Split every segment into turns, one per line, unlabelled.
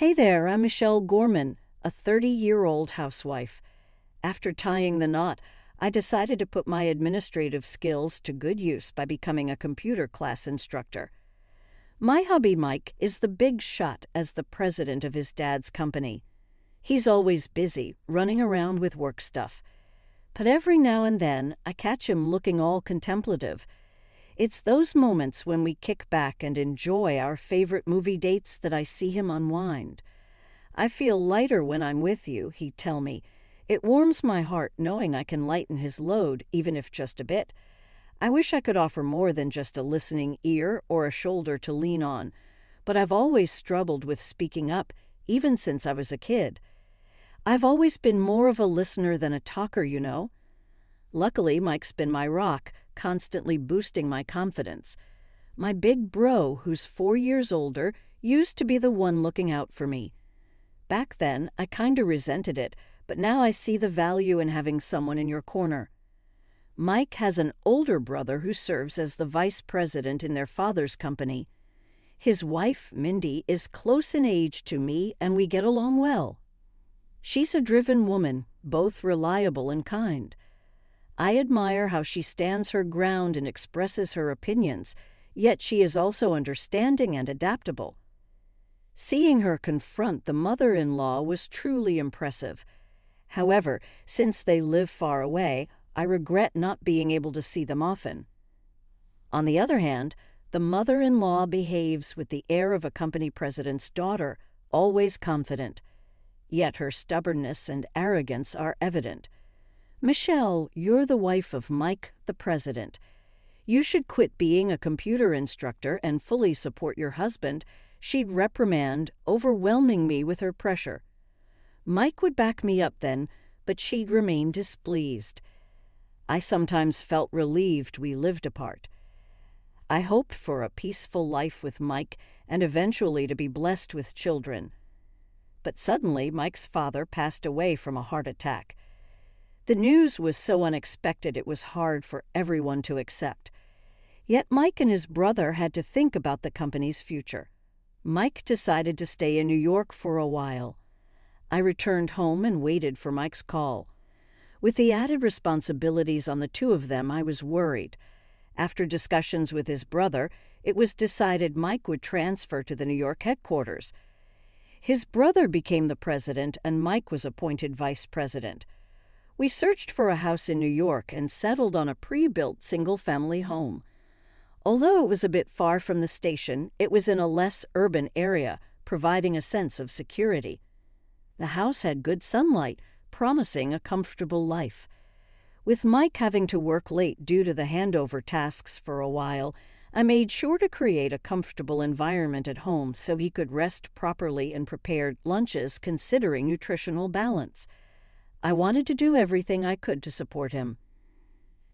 Hey there, I'm Michelle Gorman, a 30-year-old housewife. After tying the knot, I decided to put my administrative skills to good use by becoming a computer class instructor. My hubby Mike is the big shot as the president of his dad's company. He's always busy, running around with work stuff. But every now and then, I catch him looking all contemplative. It's those moments when we kick back and enjoy our favorite movie dates that I see him unwind. I feel lighter when I'm with you, he'd tell me. It warms my heart knowing I can lighten his load, even if just a bit. I wish I could offer more than just a listening ear or a shoulder to lean on, but I've always struggled with speaking up, even since I was a kid. I've always been more of a listener than a talker, you know. Luckily, Mike's been my rock, constantly boosting my confidence. My big bro, who's 4 years older, used to be the one looking out for me. Back then, I kinda resented it, but now I see the value in having someone in your corner. Mike has an older brother who serves as the vice president in their father's company. His wife, Mindy, is close in age to me, and we get along well. She's a driven woman, both reliable and kind. I admire how she stands her ground and expresses her opinions, yet she is also understanding and adaptable. Seeing her confront the mother-in-law was truly impressive. However, since they live far away, I regret not being able to see them often. On the other hand, the mother-in-law behaves with the air of a company president's daughter, always confident. Yet her stubbornness and arrogance are evident. Michelle, you're the wife of Mike, the president. You should quit being a computer instructor and fully support your husband, she'd reprimand, overwhelming me with her pressure. Mike would back me up then, but she'd remain displeased. I sometimes felt relieved we lived apart. I hoped for a peaceful life with Mike and eventually to be blessed with children. But suddenly, Mike's father passed away from a heart attack. The news was so unexpected it was hard for everyone to accept. Yet Mike and his brother had to think about the company's future. Mike decided to stay in New York for a while. I returned home and waited for Mike's call. With the added responsibilities on the two of them, I was worried. After discussions with his brother, it was decided Mike would transfer to the New York headquarters. His brother became the president and Mike was appointed vice president. We searched for a house in New York and settled on a pre-built single-family home. Although it was a bit far from the station, it was in a less urban area, providing a sense of security. The house had good sunlight, promising a comfortable life. With Mike having to work late due to the handover tasks for a while, I made sure to create a comfortable environment at home so he could rest properly and prepared lunches considering nutritional balance. I wanted to do everything I could to support him.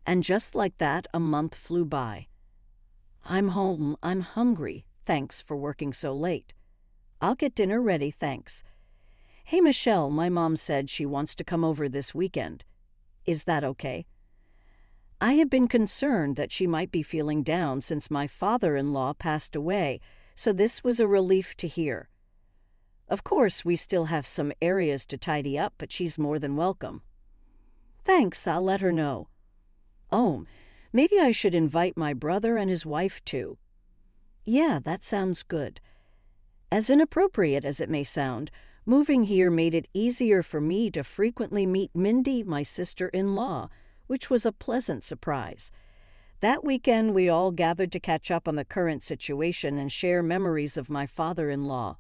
And just like that, a month flew by. I'm home, I'm hungry, thanks for working so late. I'll get dinner ready, thanks. Hey Michelle, my mom said she wants to come over this weekend. Is that okay? I had been concerned that she might be feeling down since my father-in-law passed away, so this was a relief to hear. Of course, we still have some areas to tidy up, but she's more than welcome. Thanks, I'll let her know. Oh, maybe I should invite my brother and his wife too. Yeah, that sounds good. As inappropriate as it may sound, moving here made it easier for me to frequently meet Mindy, my sister-in-law, which was a pleasant surprise. That weekend, we all gathered to catch up on the current situation and share memories of my father-in-law.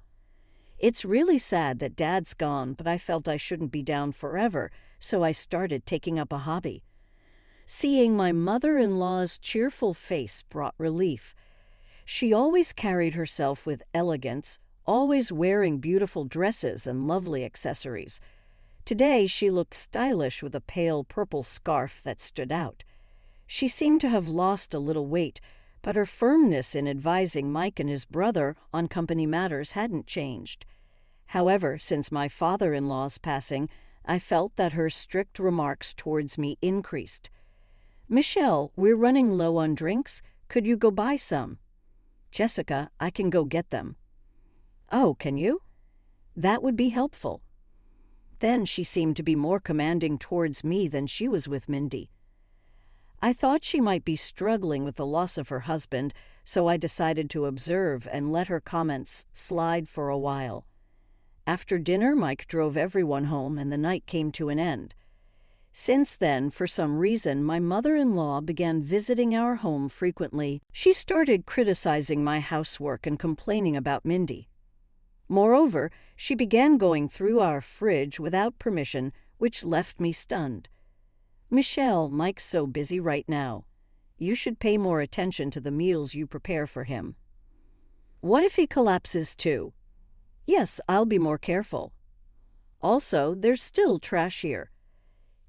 It's really sad that Dad's gone, but I felt I shouldn't be down forever, so I started taking up a hobby. Seeing my mother-in-law's cheerful face brought relief. She always carried herself with elegance, always wearing beautiful dresses and lovely accessories. Today she looked stylish with a pale purple scarf that stood out. She seemed to have lost a little weight, but her firmness in advising Mike and his brother on company matters hadn't changed. However, since my father-in-law's passing, I felt that her strict remarks towards me increased. Michelle, we're running low on drinks. Could you go buy some? Jessica, I can go get them. Oh, can you? That would be helpful. Then she seemed to be more commanding towards me than she was with Mindy. I thought she might be struggling with the loss of her husband, so I decided to observe and let her comments slide for a while. After dinner, Mike drove everyone home and the night came to an end. Since then, for some reason, my mother-in-law began visiting our home frequently. She started criticizing my housework and complaining about Mindy. Moreover, she began going through our fridge without permission, which left me stunned. "Michelle, Mike's so busy right now. You should pay more attention to the meals you prepare for him." "What if he collapses too?" "Yes, I'll be more careful." "Also, there's still trash here.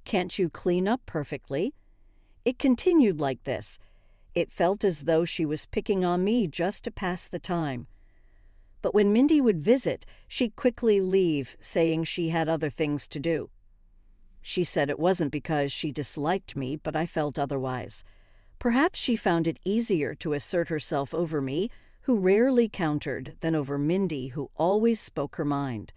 Can't you clean up perfectly?" It continued like this. It felt as though she was picking on me just to pass the time. But when Mindy would visit, she'd quickly leave, saying she had other things to do. She said it wasn't because she disliked me, but I felt otherwise. Perhaps she found it easier to assert herself over me, who rarely countered, than over Mindy, who always spoke her mind.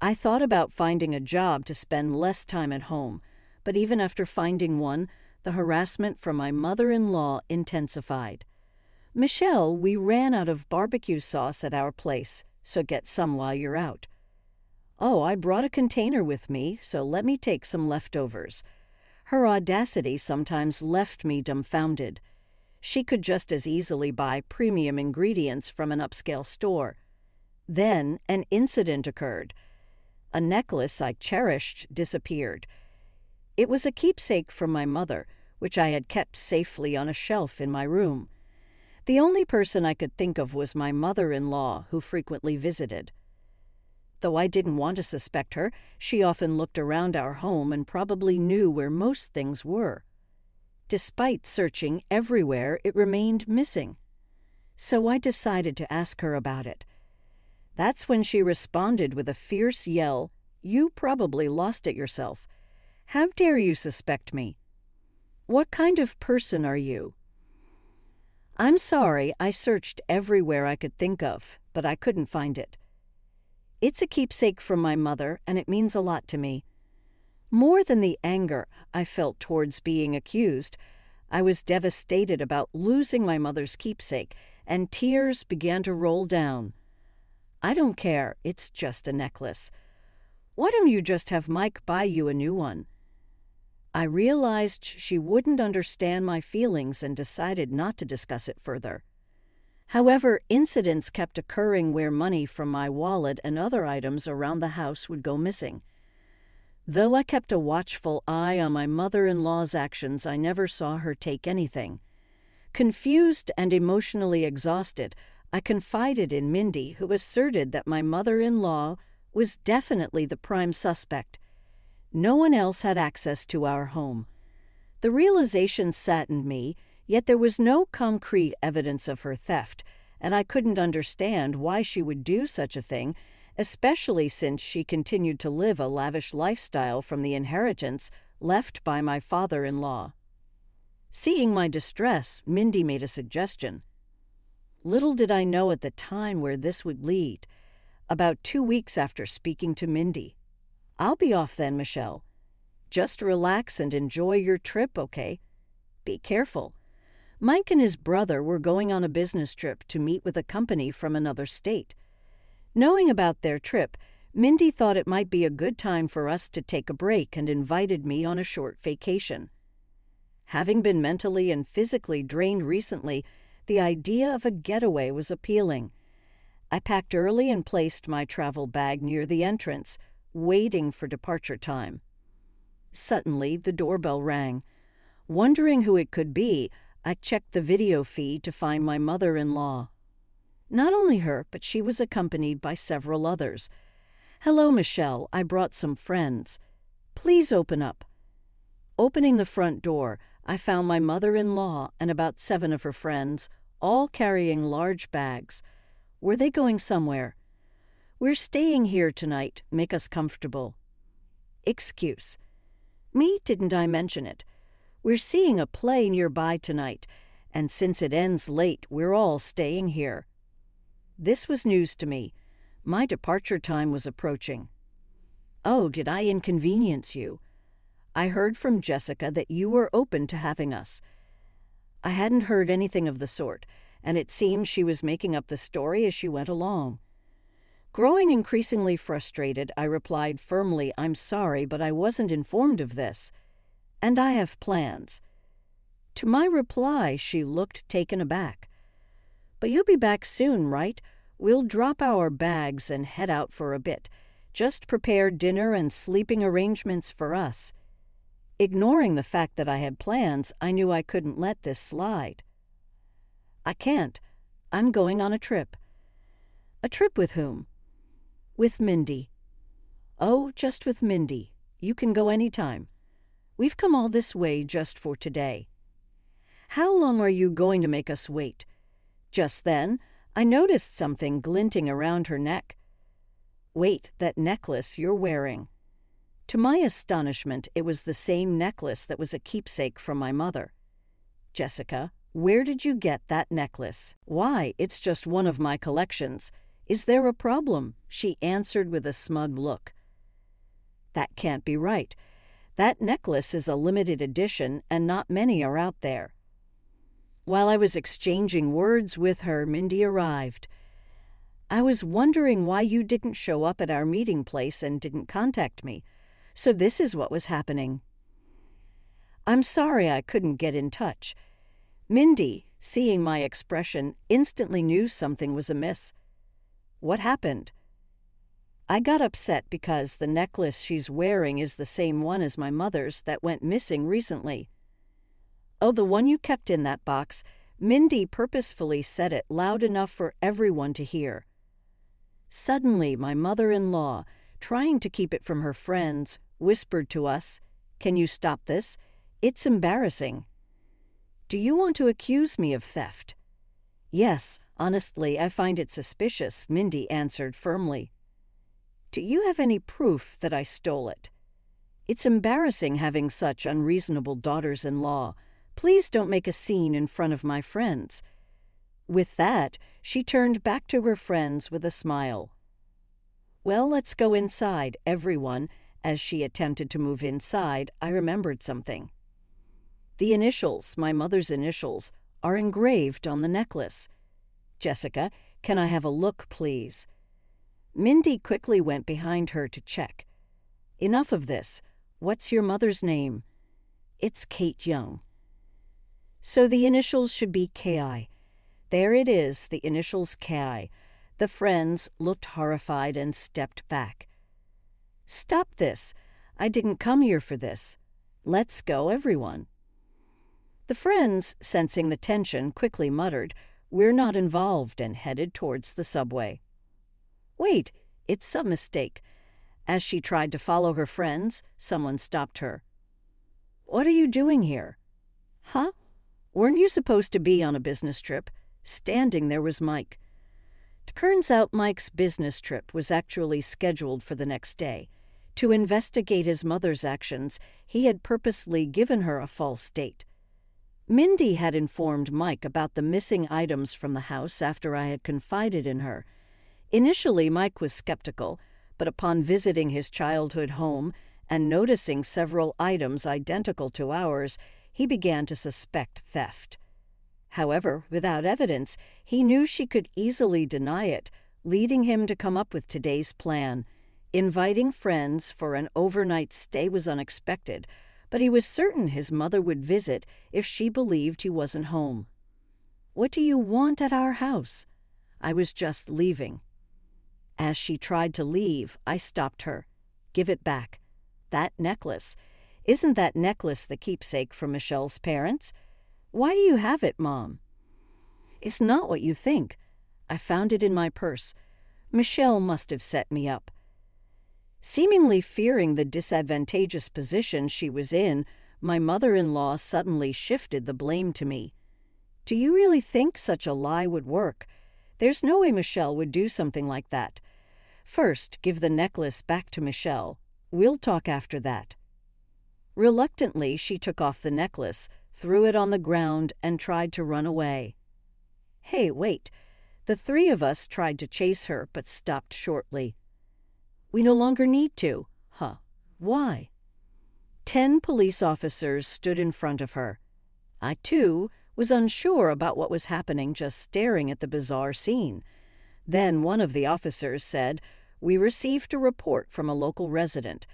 I thought about finding a job to spend less time at home, but even after finding one, the harassment from my mother-in-law intensified. "Michelle, we ran out of barbecue sauce at our place, so get some while you're out." "Oh, I brought a container with me, so let me take some leftovers." Her audacity sometimes left me dumbfounded. She could just as easily buy premium ingredients from an upscale store. Then an incident occurred. A necklace I cherished disappeared. It was a keepsake from my mother, which I had kept safely on a shelf in my room. The only person I could think of was my mother-in-law, who frequently visited. Though I didn't want to suspect her, she often looked around our home and probably knew where most things were. Despite searching everywhere, it remained missing. So I decided to ask her about it. That's when she responded with a fierce yell, "You probably lost it yourself. How dare you suspect me? What kind of person are you?" "I'm sorry, I searched everywhere I could think of, but I couldn't find it. It's a keepsake from my mother, and it means a lot to me." More than the anger I felt towards being accused, I was devastated about losing my mother's keepsake, and tears began to roll down. "I don't care, it's just a necklace. Why don't you just have Mike buy you a new one?" I realized she wouldn't understand my feelings and decided not to discuss it further. However, incidents kept occurring where money from my wallet and other items around the house would go missing. Though I kept a watchful eye on my mother-in-law's actions, I never saw her take anything. Confused and emotionally exhausted, I confided in Mindy, who asserted that my mother-in-law was definitely the prime suspect. No one else had access to our home. The realization saddened me, yet there was no concrete evidence of her theft, and I couldn't understand why she would do such a thing, especially since she continued to live a lavish lifestyle from the inheritance left by my father-in-law. Seeing my distress, Mindy made a suggestion. Little did I know at the time where this would lead. About 2 weeks after speaking to Mindy, "I'll be off then, Michelle. Just relax and enjoy your trip, okay? Be careful. Mike and his brother were going on a business trip to meet with a company from another state." Knowing about their trip, Mindy thought it might be a good time for us to take a break and invited me on a short vacation. Having been mentally and physically drained recently, the idea of a getaway was appealing. I packed early and placed my travel bag near the entrance, waiting for departure time. Suddenly, the doorbell rang. Wondering who it could be, I checked the video feed to find my mother-in-law. Not only her, but she was accompanied by several others. "Hello, Michelle, I brought some friends. Please open up." Opening the front door, I found my mother-in-law and about 7 of her friends, all carrying large bags. Were they going somewhere? "We're staying here tonight. Make us comfortable." Excuse. Me, didn't I mention it? We're seeing a play nearby tonight, and since it ends late, we're all staying here. This was news to me. My departure time was approaching. "Oh, did I inconvenience you? I heard from Jessica that you were open to having us." I hadn't heard anything of the sort, and it seemed she was making up the story as she went along. Growing increasingly frustrated, I replied firmly, "I'm sorry, but I wasn't informed of this. And I have plans." To my reply, she looked taken aback. "But you'll be back soon, right? We'll drop our bags and head out for a bit. Just prepare dinner and sleeping arrangements for us." Ignoring the fact that I had plans, I knew I couldn't let this slide. "I can't. I'm going on a trip." "A trip with whom?" "With Mindy." "Oh, just with Mindy. You can go any time. We've come all this way just for today." "How long are you going to make us wait?" Just then, I noticed something glinting around her neck. "Wait, that necklace you're wearing." To my astonishment, it was the same necklace that was a keepsake from my mother. "Jessica, where did you get that necklace?" "Why, it's just one of my collections. Is there a problem?" she answered with a smug look. "That can't be right. That necklace is a limited edition, and not many are out there." While I was exchanging words with her, Mindy arrived. "I was wondering why you didn't show up at our meeting place and didn't contact me. So this is what was happening." "I'm sorry I couldn't get in touch." Mindy, seeing my expression, instantly knew something was amiss. "What happened?" "I got upset because the necklace she's wearing is the same one as my mother's that went missing recently." "Oh, the one you kept in that box." Mindy purposefully said it loud enough for everyone to hear. Suddenly, my mother-in-law, trying to keep it from her friends, whispered to us, "Can you stop this? It's embarrassing." "Do you want to accuse me of theft?" "Yes, honestly, I find it suspicious," Mindy answered firmly. "Do you have any proof that I stole it?" "It's embarrassing having such unreasonable daughters-in-law. Please don't make a scene in front of my friends." With that, she turned back to her friends with a smile. "Well, let's go inside, everyone." As she attempted to move inside, I remembered something. The initials, my mother's initials, are engraved on the necklace. "Jessica, can I have a look, please?" Mindy quickly went behind her to check. "Enough of this. What's your mother's name?" "It's Kate Young." "So the initials should be K.I. There it is, the initials K.I. The friends looked horrified and stepped back. "Stop this. I didn't come here for this. Let's go, everyone." The friends, sensing the tension, quickly muttered, "We're not involved," and headed towards the subway. "Wait, it's some mistake." As she tried to follow her friends, someone stopped her. "What are you doing here?" "Huh? Weren't you supposed to be on a business trip?" Standing there was Mike. Turns out Mike's business trip was actually scheduled for the next day. To investigate his mother's actions, he had purposely given her a false date. Mindy had informed Mike about the missing items from the house after I had confided in her. Initially, Mike was skeptical, but upon visiting his childhood home and noticing several items identical to ours, he began to suspect theft. However, without evidence, he knew she could easily deny it, leading him to come up with today's plan. Inviting friends for an overnight stay was unexpected, but he was certain his mother would visit if she believed he wasn't home. "What do you want at our house?" I was just leaving. As she tried to leave, I stopped her. "Give it back. That necklace. Isn't that necklace the keepsake from Michelle's parents? Why do you have it, Mom?" "It's not what you think. I found it in my purse. Michelle must have set me up." Seemingly fearing the disadvantageous position she was in, my mother-in-law suddenly shifted the blame to me. "Do you really think such a lie would work? There's no way Michelle would do something like that. First, give the necklace back to Michelle. We'll talk after that." Reluctantly, she took off the necklace, threw it on the ground, and tried to run away. "Hey, wait. The three of us tried to chase her, but stopped shortly. We no longer need to. Huh. Why? 10 police officers stood in front of her. I, too, was unsure about what was happening, just staring at the bizarre scene. Then one of the officers said, "We received a report from a local resident.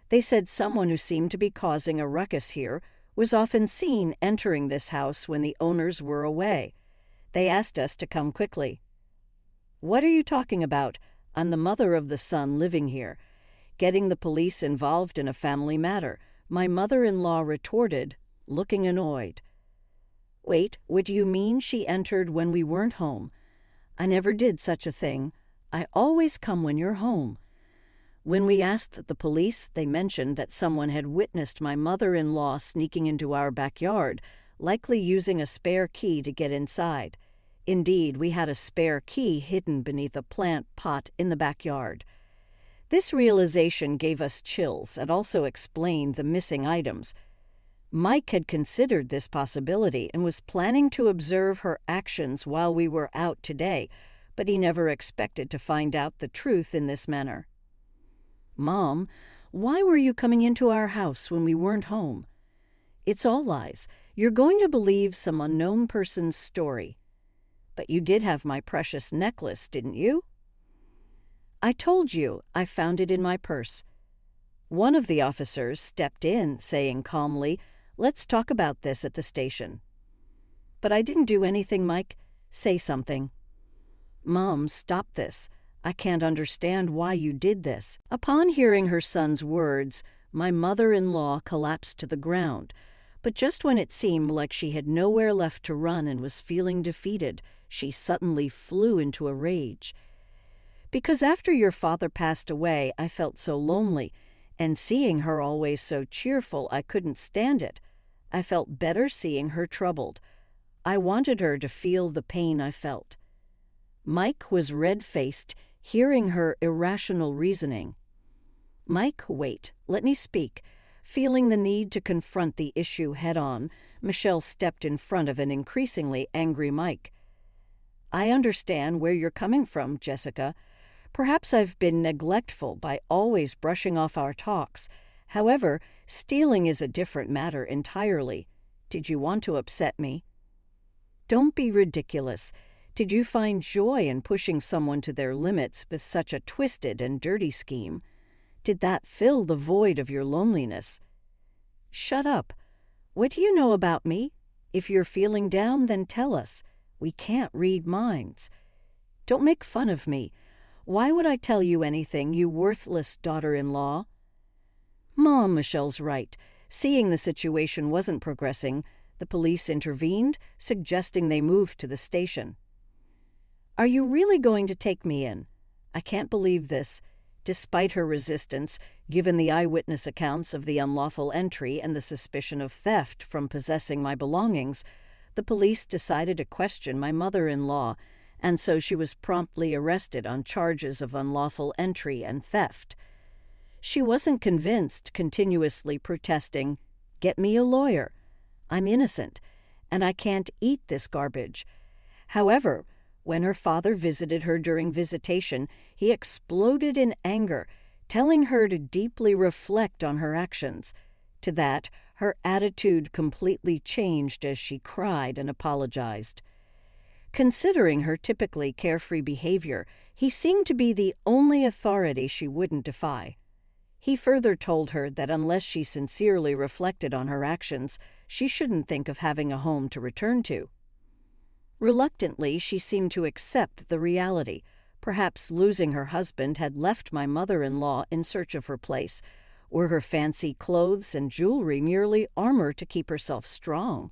They said someone who seemed to be causing a ruckus here was often seen entering this house when the owners were away. They asked us to come quickly." "What are you talking about? I'm the mother of the son living here. Getting the police involved in a family matter," my mother-in-law retorted, looking annoyed. "Wait, what do you mean she entered when we weren't home? I never did such a thing. I always come when you're home." When we asked the police, they mentioned that someone had witnessed my mother-in-law sneaking into our backyard, likely using a spare key to get inside. Indeed, we had a spare key hidden beneath a plant pot in the backyard. This realization gave us chills and also explained the missing items. Mike had considered this possibility and was planning to observe her actions while we were out today, but he never expected to find out the truth in this manner. "Mom, why were you coming into our house when we weren't home?" "It's all lies. You're going to believe some unknown person's story." "But you did have my precious necklace, didn't you?" "I told you I found it in my purse." One of the officers stepped in, saying calmly, "Let's talk about this at the station." "But I didn't do anything, Mike. Say something." "Mom, stop this. I can't understand why you did this." Upon hearing her son's words, my mother-in-law collapsed to the ground. But just when it seemed like she had nowhere left to run and was feeling defeated, she suddenly flew into a rage. "Because after your father passed away, I felt so lonely, and seeing her always so cheerful, I couldn't stand it. I felt better seeing her troubled. I wanted her to feel the pain I felt." Mike was red-faced, hearing her irrational reasoning. "Mike, wait. Let me speak." Feeling the need to confront the issue head-on, Michelle stepped in front of an increasingly angry Mike. "I understand where you're coming from, Jessica. Perhaps I've been neglectful by always brushing off our talks. However, stealing is a different matter entirely. Did you want to upset me?" "Don't be ridiculous. Did you find joy in pushing someone to their limits with such a twisted and dirty scheme? Did that fill the void of your loneliness?" "Shut up. What do you know about me? If you're feeling down, then tell us. We can't read minds. Don't make fun of me. Why would I tell you anything, you worthless daughter-in-law?" "Mom, Michelle's right." Seeing the situation wasn't progressing, the police intervened, suggesting they move to the station. "Are you really going to take me in? I can't believe this." Despite her resistance, given the eyewitness accounts of the unlawful entry and the suspicion of theft from possessing my belongings, the police decided to question my mother-in-law, and so she was promptly arrested on charges of unlawful entry and theft. She wasn't convinced, continuously protesting, "Get me a lawyer. I'm innocent, and I can't eat this garbage." However, when her father visited her during visitation, he exploded in anger, telling her to deeply reflect on her actions. To that, her attitude completely changed as she cried and apologized. Considering her typically carefree behavior, he seemed to be the only authority she wouldn't defy. He further told her that unless she sincerely reflected on her actions, she shouldn't think of having a home to return to. Reluctantly, she seemed to accept the reality. Perhaps losing her husband had left my mother-in-law in search of her place. Were her fancy clothes and jewelry merely armor to keep herself strong?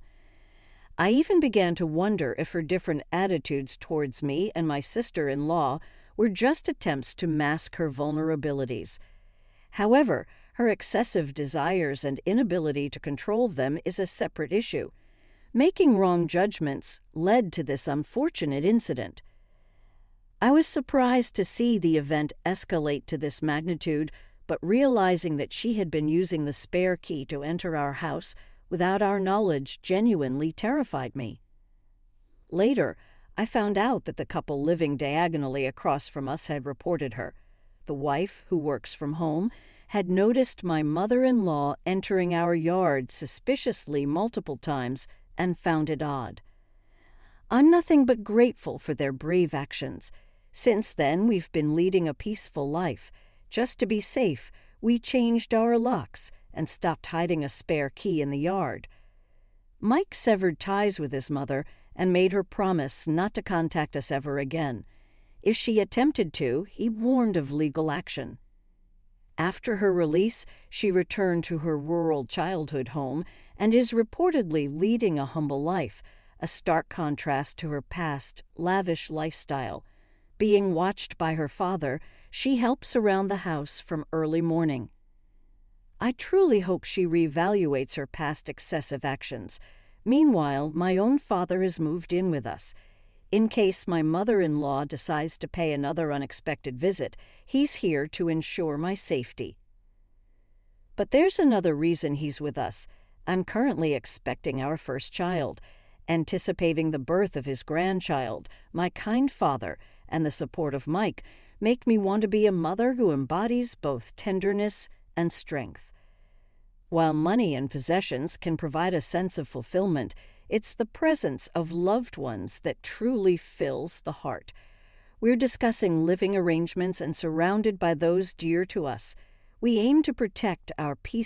I even began to wonder if her different attitudes towards me and my sister-in-law were just attempts to mask her vulnerabilities. However, her excessive desires and inability to control them is a separate issue. Making wrong judgments led to this unfortunate incident. I was surprised to see the event escalate to this magnitude, but realizing that she had been using the spare key to enter our house without our knowledge genuinely terrified me. Later, I found out that the couple living diagonally across from us had reported her. The wife, who works from home, had noticed my mother-in-law entering our yard suspiciously multiple times and found it odd. I'm nothing but grateful for their brave actions. Since then, we've been leading a peaceful life. Just to be safe, we changed our locks and stopped hiding a spare key in the yard. Mike severed ties with his mother and made her promise not to contact us ever again. If she attempted to, he warned of legal action. After her release, she returned to her rural childhood home and is reportedly leading a humble life, a stark contrast to her past, lavish lifestyle. Being watched by her father, she helps around the house from early morning. I truly hope she reevaluates her past excessive actions. Meanwhile, my own father has moved in with us. In case my mother-in-law decides to pay another unexpected visit, he's here to ensure my safety. But there's another reason he's with us. I'm currently expecting our first child. Anticipating the birth of his grandchild, my kind father, and the support of Mike make me want to be a mother who embodies both tenderness and strength. While money and possessions can provide a sense of fulfillment, it's the presence of loved ones that truly fills the heart. We're discussing living arrangements and surrounded by those dear to us. We aim to protect our peace